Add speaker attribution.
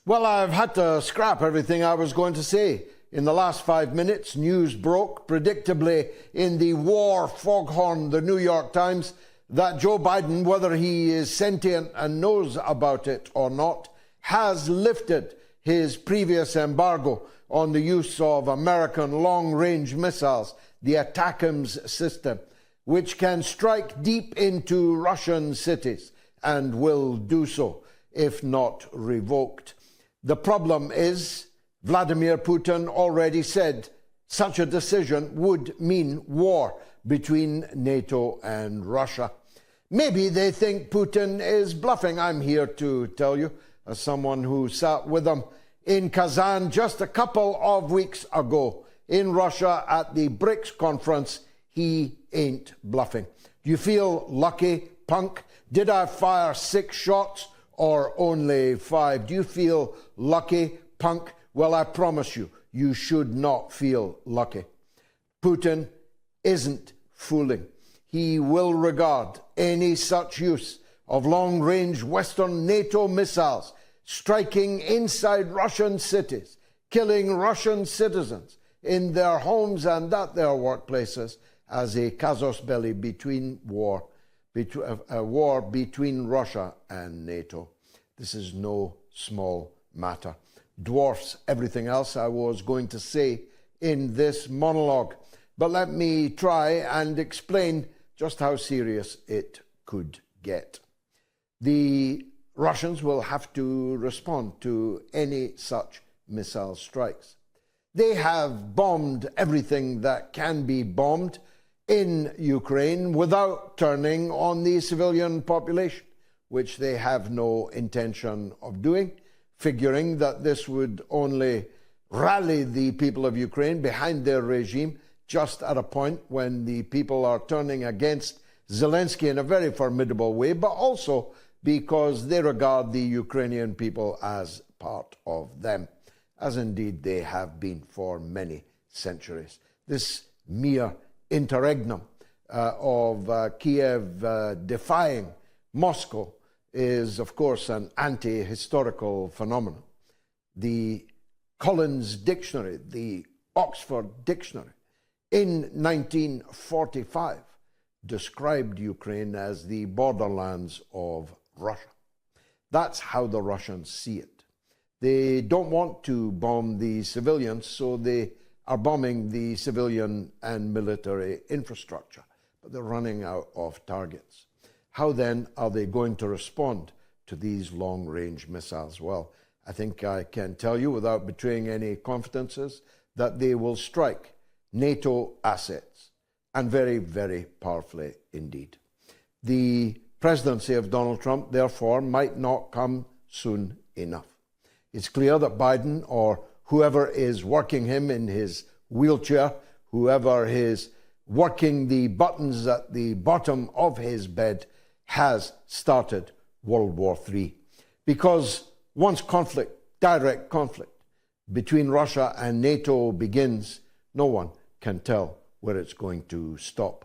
Speaker 1: Well, I've had to scrap everything I was going to say. In the last 5 minutes, news broke, predictably in the war foghorn, the New York Times, that Joe Biden, whether he is sentient and knows about it or not, has lifted his previous embargo on the use of American long-range missiles, the ATACMS system, which can strike deep into Russian cities and will do so if not revoked. The problem is, Vladimir Putin already said such a decision would mean war between NATO and Russia. Maybe they think Putin is bluffing. I'm here to tell you, as someone who sat with him in Kazan just a couple of weeks ago in Russia at the BRICS conference, he ain't bluffing. Do you feel lucky, punk? Did I fire 6 shots or only 5? Do you feel lucky, punk? Well, I promise you, you should not feel lucky. Putin isn't fooling. He will regard any such use of long-range Western NATO missiles striking inside Russian cities, killing Russian citizens in their homes and at their workplaces as a casus belli a war between Russia and NATO. This is no small matter. Dwarfs everything else I was going to say in this monologue. But let me try and explain just how serious it could get. The Russians will have to respond to any such missile strikes. They have bombed everything that can be bombed in Ukraine without turning on the civilian population, which they have no intention of doing, figuring that this would only rally the people of Ukraine behind their regime just at a point when the people are turning against Zelensky in a very formidable way, but also because they regard the Ukrainian people as part of them, as indeed they have been for many centuries. This mere interregnum of Kiev defying Moscow is, of course, an anti-historical phenomenon. The Collins Dictionary, the Oxford Dictionary, in 1945 described Ukraine as the borderlands of Russia. That's how the Russians see it. They don't want to bomb the civilians, so they are bombing the civilian and military infrastructure, but they're running out of targets. How then are they going to respond to these long-range missiles? Well, I think I can tell you without betraying any confidences that they will strike NATO assets, and very, very powerfully indeed. The presidency of Donald Trump, therefore, might not come soon enough. It's clear that Biden, or whoever is working him in his wheelchair, whoever is working the buttons at the bottom of his bed, has started World War III. Because once conflict, direct conflict, between Russia and NATO begins, no one can tell where it's going to stop.